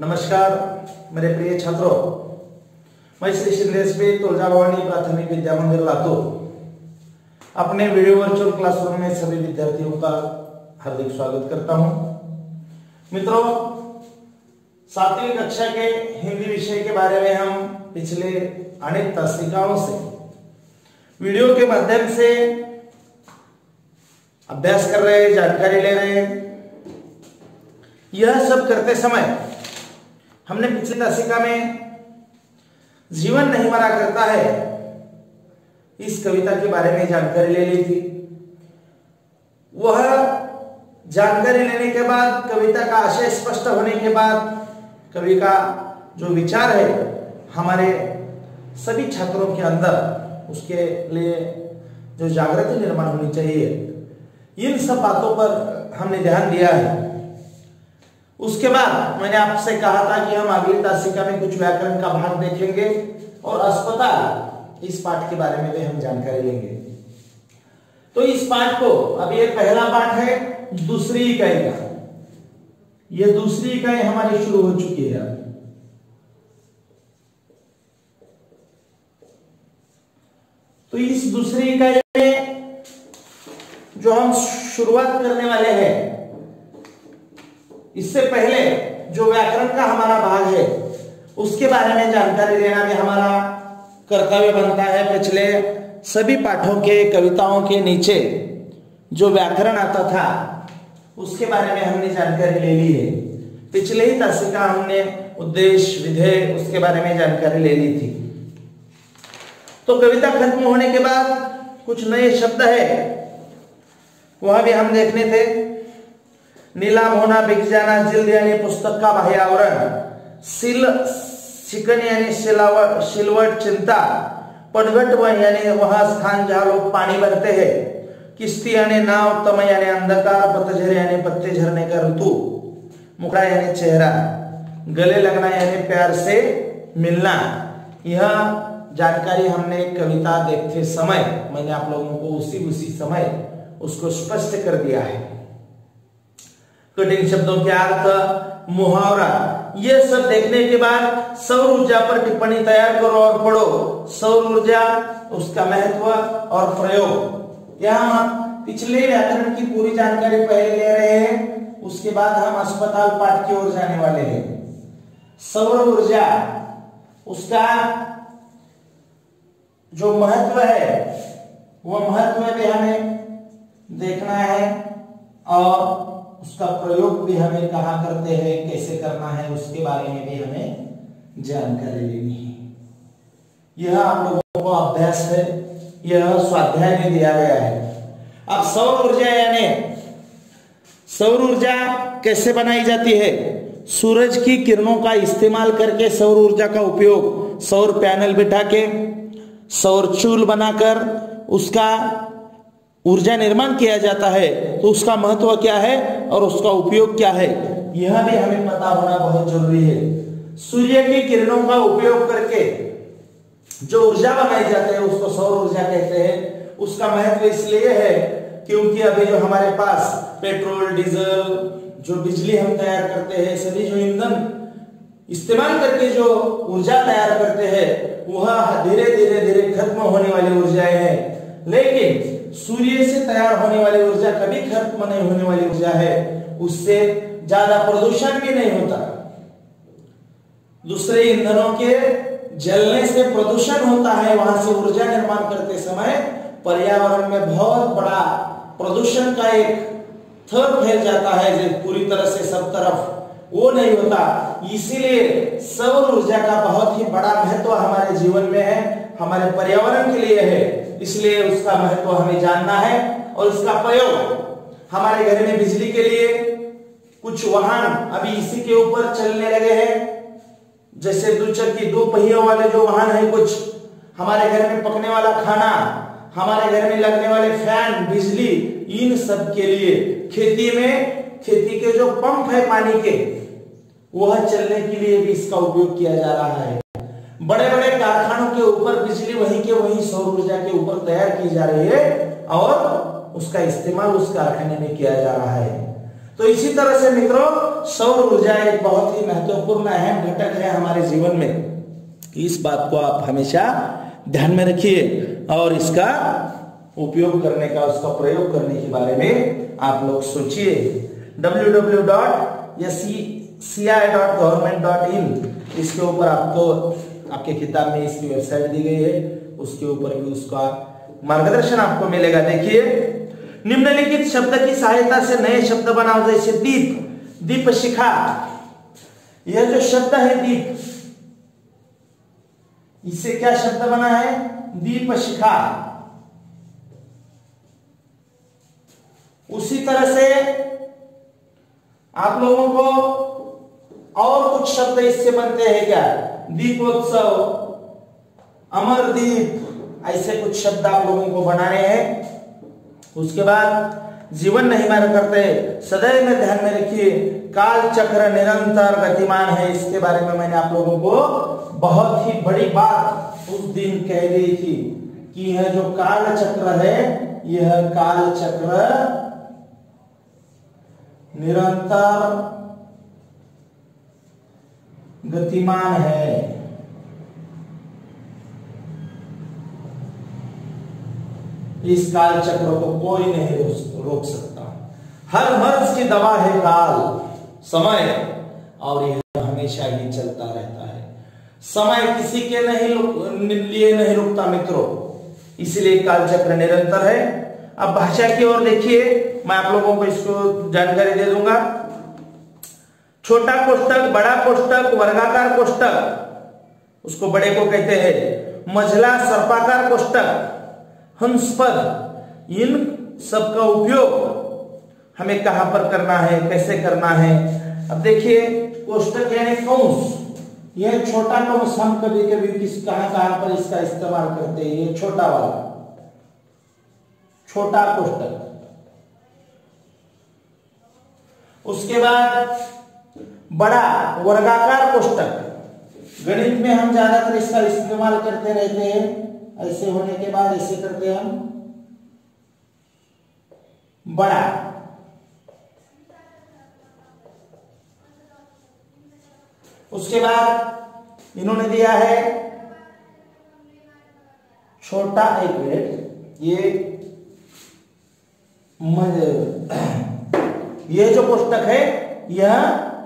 नमस्कार मेरे प्रिय छात्रों, मैं श्री सिद्धेश पे तुलजा भवानी प्राथमिक विद्या मंदिर लातूर अपने वीडियो वर्चुअल क्लासरूम में सभी विद्यार्थियों का हार्दिक स्वागत करता हूं। मित्रों, 7वीं कक्षा के हिंदी विषय के बारे में हम पिछले अनेक तासिकाओं से वीडियो के माध्यम से अभ्यास कर रहे हैं, जानकारी ले रहे हैं। यह सब करते समय हमने पिछली तासिका में जीवन नहीं मरा करता है इस कविता के बारे में जानकारी ले ली थी। वह जानकारी लेने के बाद, कविता का आशय स्पष्ट होने के बाद, कवि का जो विचार है हमारे सभी छात्रों के अंदर, उसके लिए जो जागृति निर्माण होनी चाहिए, इन सब बातों पर हमने ध्यान दिया है। उसके बाद मैंने आपसे कहा था कि हम अगली तासिका में कुछ व्याकरण का भाग देखेंगे और अस्पताल, इस पाठ के बारे में भी हम जानकारी लेंगे। तो इस पाठ को, अब ये पहला पाठ है दूसरी इकाई का। यह दूसरी इकाई हमारी शुरू हो चुकी है। तो इस दूसरी इकाई में जो हम शुरुआत करने वाले हैं, इससे पहले जो व्याकरण का हमारा भाग है उसके बारे में जानकारी लेना भी हमारा कर्तव्य बनता है। पिछले सभी पाठों के, कविताओं के नीचे जो व्याकरण आता था उसके बारे में हमने जानकारी ले ली है। पिछले ही तासिका हमने उद्देश्य, विधेय, उसके बारे में जानकारी ले ली थी। तो कविता खत्म होने के बाद कुछ नए शब्द है, वह भी हम देखने थे। नीलाम होना, बिक जाना, जिल्द यानी पुस्तक का बाह्य आवरण, शिकन यानी सिलवट, चिंता, पटघट यानी वह स्थान जहां लोग पानी भरते हैं, किश्ती यानी नाव, तम यानी अंधकार, पतझर यानी पत्ते झरने का ऋतु, मुखड़ा यानी चेहरा, गले लगना यानी प्यार से मिलना। यह जानकारी हमने कविता देखते समय, मैंने आप लोगों को उसी समय उसको स्पष्ट कर दिया है। कठिन शब्दों के अर्थ, मुहावरा, ये सब देखने के बाद सौर ऊर्जा पर टिप्पणी तैयार करो और पढ़ो। सौर ऊर्जा, उसका महत्व और प्रयोग। यहाँ पिछले व्याकरण की पूरी जानकारी पहले ले रहे हैं, उसके बाद हम अस्पताल पाठ की ओर जाने वाले हैं। सौर ऊर्जा, उसका जो महत्व है वह महत्व भी हमें देखना है और उसका प्रयोग भी हमें कहाँ करते हैं, कैसे करना है, उसके बारे में भी हमें जानकारी लेनी है। यह आप लोगों को अभ्यास है, यह स्वाध्याय में दिया गया है। अब सौर ऊर्जा यानी सौर ऊर्जा कैसे बनाई जाती है? सूरज की किरणों का इस्तेमाल करके सौर ऊर्जा का उपयोग, सौर पैनल बिठा के, सौर चूल बनाकर उसका ऊर्जा निर्माण किया जाता है। तो उसका महत्व क्या है और उसका उपयोग क्या है, यह भी हमें पता होना बहुत जरूरी है। सूर्य की किरणों का उपयोग करके जो ऊर्जा बनाई जाती है उसको सौर ऊर्जा कहते हैं। उसका महत्व इसलिए है क्योंकि अभी जो हमारे पास पेट्रोल, डीजल, जो बिजली हम तैयार करते हैं, सभी जो ईंधन इस्तेमाल करके जो ऊर्जा तैयार करते हैं, वह धीरे धीरे खत्म होने वाली ऊर्जाएं हैं। लेकिन सूर्य से तैयार होने वाली ऊर्जा कभी खत्म नहीं होने वाली ऊर्जा है। उससे ज्यादा प्रदूषण भी नहीं होता। दूसरे ईंधनों के जलने से प्रदूषण होता है, वहां से ऊर्जा निर्माण करते समय पर्यावरण में बहुत बड़ा प्रदूषण का एक थर फैल जाता है, जो पूरी तरह से सब तरफ वो नहीं होता। इसीलिए सौर ऊर्जा का बहुत ही बड़ा महत्व हमारे जीवन में है, हमारे पर्यावरण के लिए है। इसलिए उसका महत्व हमें जानना है और उसका प्रयोग हमारे घर में बिजली के लिए कुछ वाहन अभी इसी के ऊपर चलने लगे हैं, जैसे दुचक्की, 2 पहियों वाले जो वाहन है, कुछ हमारे घर में पकने वाला खाना, हमारे घर में लगने वाले फैन, बिजली, इन सब के लिए खेती के जो पंप है पानी के, वह चलने के लिए भी इसका उपयोग किया जा रहा है। बड़े बड़े कारखानों के ऊपर बिजली वहीं के वहीं सौर ऊर्जा के ऊपर तैयार की जा रही है और उसका इस्तेमाल उस कारखाने में किया जा रहा है। तो इसी तरह से मित्रों सौर ऊर्जा एक बहुत ही महत्वपूर्ण अहम घटक है हमारे जीवन में। इस बात को आप हमेशा ध्यान में रखिए और इसका उपयोग करने का, उसका प्रयोग करने के बारे में आप लोग सोचिए। www.sci.government.in इसके ऊपर आपको आपके किताब में इसकी वेबसाइट दी गई है, उसके ऊपर भी उसका मार्गदर्शन आपको मिलेगा। देखिए, निम्नलिखित शब्द की सहायता से नए शब्द बनाओ, जैसे दीप, दीप शिखा। यह जो शब्द है दीप, इससे क्या शब्द बना है? दीप शिखा। उसी तरह से आप लोगों को और कुछ शब्द इससे बनते हैं क्या? दीपोत्सव, अमरदीप, ऐसे कुछ शब्द आप लोगों को बनाने हैं। उसके बाद जीवन नहीं मार करते, सदैव में ध्यान में रखिए काल चक्र निरंतर गतिमान है। इसके बारे में मैंने आप लोगों को बहुत ही बड़ी बात उस दिन कह दी थी कि यह जो काल चक्र है, यह काल चक्र निरंतर गतिमान है। इस काल चक्र को कोई नहीं रोक सकता। हर मर्ज की दवा है काल, समय, और यह हमेशा ही चलता रहता है। समय किसी के लिए नहीं रुकता मित्रों, इसलिए काल चक्र निरंतर है। अब भाषा की ओर देखिए, मैं आप लोगों को इसको जानकारी दे दूंगा। छोटा कोष्टक, बड़ा कोष्टक, वर्गाकार कोष्टक, उसको बड़े को कहते हैं। मझला, सर्पाकार कोष्टक, हंसपद, इन सब का उपयोग हमें कहां पर करना है, कैसे करना है? अब देखिए, कोष्टक यानी कंस, यह छोटा कंस हम कभी कभी किस कहां पर इसका इस्तेमाल करते हैं, ये छोटा वाला छोटा कोष्टक। उसके बाद बड़ा वर्गाकार कोष्टक, गणित में हम ज्यादातर इसका इस्तेमाल करते रहते हैं। ऐसे होने के बाद ऐसे करते हैं हम, बड़ा। उसके बाद इन्होंने दिया है छोटा, एक मिनट, ये जो कोष्टक है यह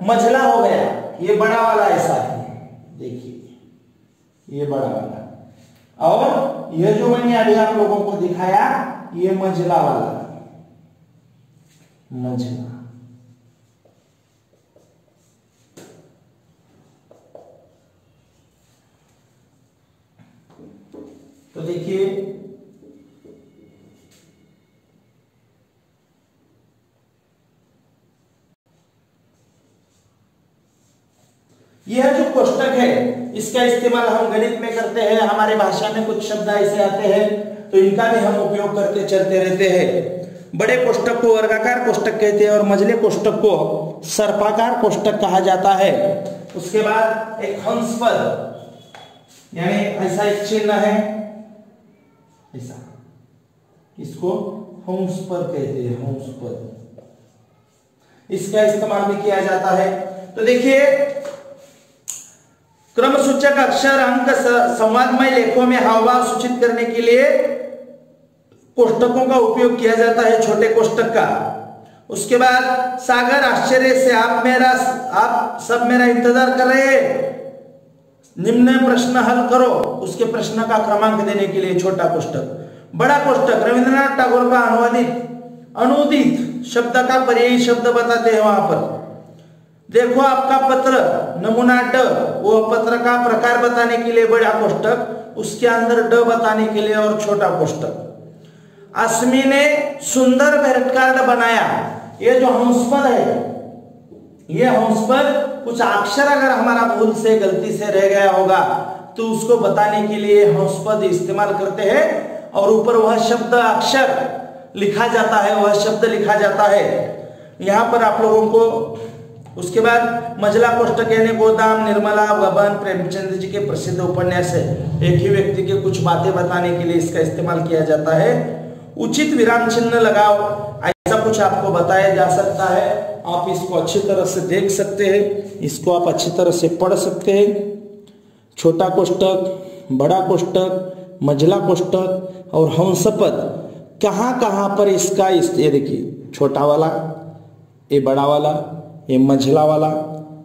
मझला हो गया, ये बड़ा वाला ऐसा है, देखिए ये बड़ा वाला, और यह जो मैंने अभी आप लोगों को दिखाया ये मझला वाला, मझला। तो देखिए यह जो कोष्टक है इसका इस्तेमाल हम गणित में करते हैं, हमारे भाषा में कुछ शब्द ऐसे आते हैं तो इनका भी हम उपयोग करते चलते रहते हैं। बड़े कोष्टक को वर्गाकार कोष्टक कहते हैं और मझले कोष्टक को सर्पाकार कोष्टक कहा जाता है। उसके बाद एक हंसपद यानी ऐसा एक चिन्ह है, ऐसा, इसको हंसपद कहते हैं, हंसपद, इसका इस्तेमाल भी किया जाता है। तो देखिए क्रम सूचक अक्षर अंक संवादमय लेखों में हावभाव सूचित करने के लिए कोष्टकों का उपयोग किया जाता है, छोटे कोष्टक का। उसके बाद सागर आश्चर्य से आप सब मेरा इंतजार कर रहे हैं, निम्न प्रश्न हल करो, उसके प्रश्न का क्रमांक देने के लिए छोटा कोष्टक। बड़ा कोष्टक रविंद्रनाथ टैगोर का अनुदित शब्द का पर्यायी शब्द बताते हैं वहां पर। देखो आपका पत्र, नमूना ड, वो पत्र का प्रकार बताने के लिए बड़ा कोष्टक, उसके अंदर ड बताने के लिए और छोटा कोष्टक। अस्मी ने सुंदर भेंट कार्ड बनाया, ये जो हंसपद है, ये हंसपद कुछ अक्षर अगर हमारा भूल से गलती से रह गया होगा तो उसको बताने के लिए हंसपद इस्तेमाल करते हैं और ऊपर वह शब्द अक्षर लिखा जाता है, वह शब्द लिखा जाता है यहां पर आप लोगों को। उसके बाद मझला कोष्टक यानी गोदाम, निर्मला, गबन, प्रेमचंद जी के प्रसिद्ध उपन्यास है, एक ही व्यक्ति के कुछ बातें बताने के लिए इसका इस्तेमाल किया जाता है। उचित विराम चिन्ह लगाओ, ऐसा कुछ आपको बताया जा सकता है। आप इसको अच्छी तरह से देख सकते हैं, इसको आप अच्छी तरह से पढ़ सकते हैं। छोटा कोष्टक, बड़ा कोष्टक, मंझला कोष्टक और हंसपद कहाँ कहाँ पर इसका ये देखिए, छोटा वाला, ये बड़ा वाला, ये मंझला वाला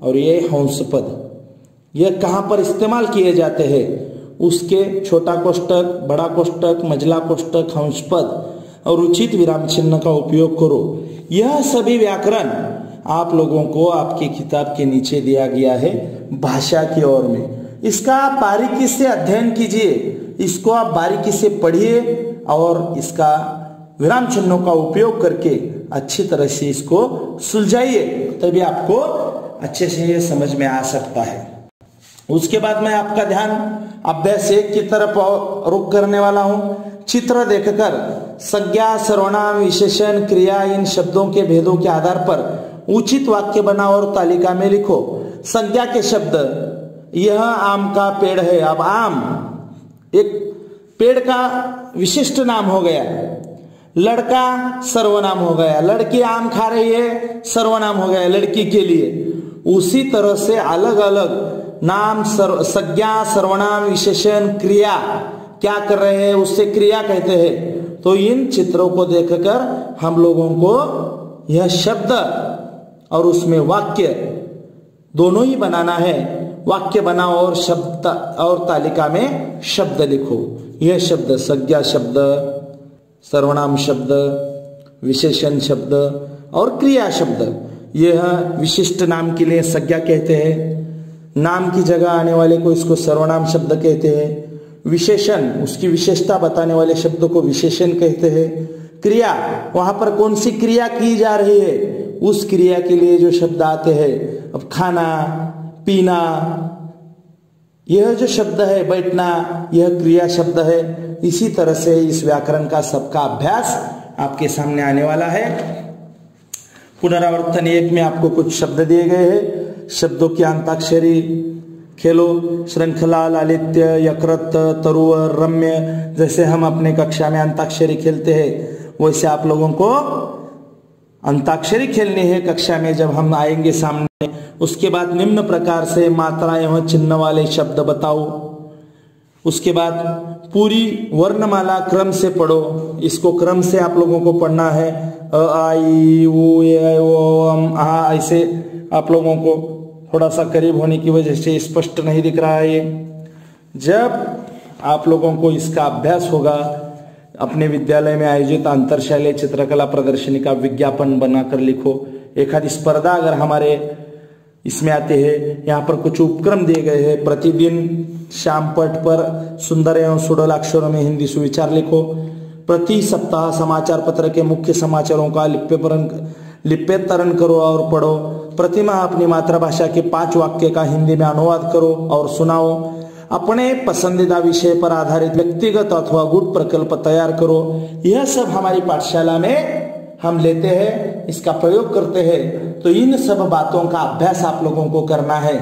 और ये हंसपद, ये कहाँ पर इस्तेमाल किए जाते हैं उसके छोटा कोष्टक, बड़ा कोष्टक, मंझला कोष्टक, हंसपद और उचित विराम चिन्ह का उपयोग करो। यह सभी व्याकरण आप लोगों को आपकी किताब के नीचे दिया गया है भाषा की ओर में। इसका आप बारीकी से अध्ययन कीजिए, इसको आप बारीकी से पढ़िए और इसका विराम चिन्हों का उपयोग करके अच्छी तरह से इसको सुलझाइए, तभी आपको अच्छे से ये समझ में आ सकता है। उसके बाद मैं आपका ध्यान अभ्यास 1 की तरफ रुख करने वाला हूं। चित्र देखकर संज्ञा, सर्वनाम, विशेषण, क्रिया इन शब्दों के भेदों के आधार पर उचित वाक्य बनाओ और तालिका में लिखो। संज्ञा के शब्द, यह आम का पेड़ है। अब आम एक पेड़ का विशिष्ट नाम हो गया, लड़का सर्वनाम हो गया, लड़की आम खा रही है सर्वनाम हो गया लड़की के लिए। उसी तरह से अलग अलग नाम, संज्ञा, सर्वनाम, विशेषण, क्रिया क्या कर रहे हैं उससे क्रिया कहते हैं। तो इन चित्रों को देखकर हम लोगों को यह शब्द और उसमें वाक्य दोनों ही बनाना है। वाक्य बनाओ और शब्द और तालिका में शब्द लिखो। यह शब्द संज्ञा शब्द, सर्वनाम शब्द, विशेषण शब्द और क्रिया शब्द। यह विशिष्ट नाम के लिए संज्ञा कहते हैं, नाम की जगह आने वाले को इसको सर्वनाम शब्द कहते हैं। विशेषण उसकी विशेषता बताने वाले शब्द को विशेषण कहते हैं। क्रिया वहां पर कौन सी क्रिया की जा रही है उस क्रिया के लिए जो शब्द आते हैं। अब खाना, पीना, यह जो शब्द है बैठना, यह क्रिया शब्द है। इसी तरह से इस व्याकरण का सबका अभ्यास आपके सामने आने वाला है। पुनरावर्तन 1 में आपको कुछ शब्द दिए गए हैं। शब्दों की अंताक्षरी खेलो। श्रृंखला, लालित्य, यकृत, तरुवर, रम्य, जैसे हम अपने कक्षा में अंताक्षरी खेलते हैं वैसे आप लोगों को अंताक्षरी खेलनी है कक्षा में जब हम आएंगे सामने। उसके बाद निम्न प्रकार से मात्रा एवं चिन्ह वाले शब्द बताओ। उसके बाद पूरी वर्णमाला क्रम से पढ़ो। इसको क्रम से आप लोगों को पढ़ना है। अ, आ, ई, उ, ए, ओ, अम, आ, ऐसे आप लोगों को थोड़ा सा करीब होने की वजह से स्पष्ट नहीं दिख रहा है ये। जब आप लोगों को इसका अभ्यास होगा, अपने विद्यालय में आयोजित अंतरशालीय चित्रकला प्रदर्शनी का विज्ञापन बनाकर लिखो। एक आधी स्पर्धा अगर हमारे इसमें आते हैं, यहाँ पर कुछ उपक्रम दिए गए हैं। प्रतिदिन शाम पट पर सुंदर एवं सुडोल अक्षरों में हिंदी सुविचार लिखो। प्रति सप्ताह समाचार पत्र के मुख्य समाचारों का लिप्यतरण करो और पढ़ो। प्रतिमाह अपनी मातृभाषा के 5 वाक्य का हिंदी में अनुवाद करो और सुनाओ। अपने पसंदीदा विषय पर आधारित व्यक्तिगत अथवा गुट प्रकल्प तैयार करो। यह सब हमारी पाठशाला में हम लेते हैं, इसका प्रयोग करते हैं। तो इन सब बातों का अभ्यास आप लोगों को करना है।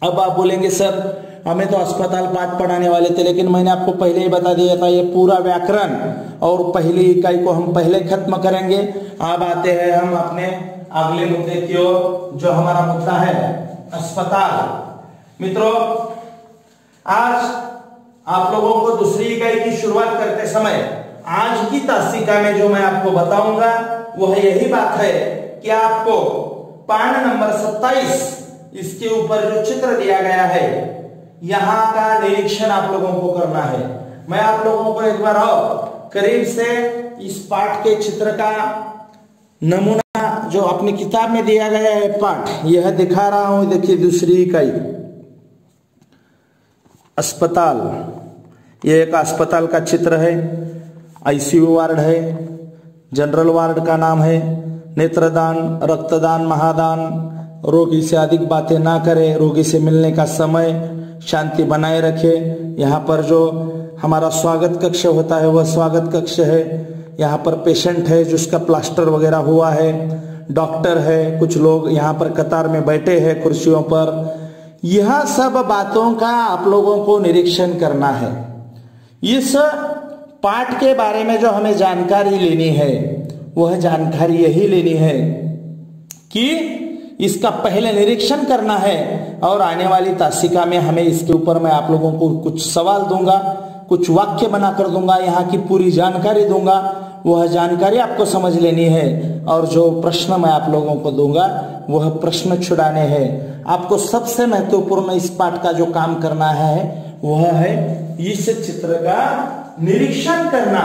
अब आप बोलेंगे सर हमें तो अस्पताल पाठ पढ़ाने वाले थे, लेकिन मैंने आपको पहले ही बता दिया था ये पूरा व्याकरण और पहली इकाई को हम पहले खत्म करेंगे। अब आते हैं हम अपने अगले मुद्दे की ओर, जो हमारा मुद्दा है अस्पताल। मित्रों, आज आप लोगों को दूसरी इकाई की शुरुआत करते समय आज की तासिका में जो मैं आपको बताऊंगा वह यही बात है कि आपको पान नंबर 27 इसके ऊपर जो चित्र दिया गया है यहां का निरीक्षण आप लोगों को करना है। मैं आप लोगों को एक बार और करीब से इस पाठ के चित्र का नमूना जो अपनी किताब में दिया गया है पाठ, यह दिखा रहा हूं। देखिए दूसरी इकाई अस्पताल, यह एक अस्पताल का चित्र है। आईसीयू वार्ड है, जनरल वार्ड का नाम है। नेत्रदान, रक्तदान, महादान, रोगी से अधिक बातें ना करें, रोगी से मिलने का समय, शांति बनाए रखे। यहाँ पर जो हमारा स्वागत कक्ष होता है वह स्वागत कक्ष है। यहाँ पर पेशेंट है जिसका प्लास्टर वगैरह हुआ है, डॉक्टर है, कुछ लोग यहाँ पर कतार में बैठे हैं कुर्सियों पर। यह सब बातों का आप लोगों को निरीक्षण करना है। इस पाठ के बारे में जो हमें जानकारी लेनी है वह जानकारी यही लेनी है कि इसका पहले निरीक्षण करना है और आने वाली तासिका में हमें इसके ऊपर मैं आप लोगों को कुछ सवाल दूंगा, कुछ वाक्य बनाकर दूंगा, यहाँ की पूरी जानकारी दूंगा। वह जानकारी आपको समझ लेनी है और जो प्रश्न मैं आप लोगों को दूंगा वह प्रश्न छुड़ाने हैं। आपको सबसे महत्वपूर्ण इस पाठ का जो काम करना है वह है इस चित्र का निरीक्षण करना।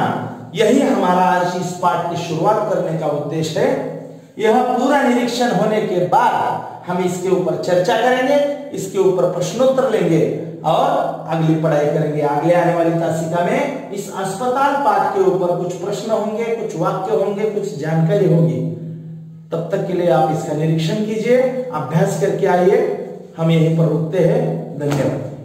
यही हमारा आज इस पाठ की शुरुआत करने का उद्देश्य है। यह पूरा निरीक्षण होने के बाद हम इसके ऊपर चर्चा करेंगे, इसके ऊपर प्रश्नोत्तर लेंगे और अगली पढ़ाई करेंगे। आगे आने वाली तासिका में इस अस्पताल पाठ के ऊपर कुछ प्रश्न होंगे, कुछ वाक्य होंगे, कुछ जानकारी होगी। तब तक के लिए आप इसका निरीक्षण कीजिए, अभ्यास करके आइए। हम यहीं पर रुकते हैं। धन्यवाद।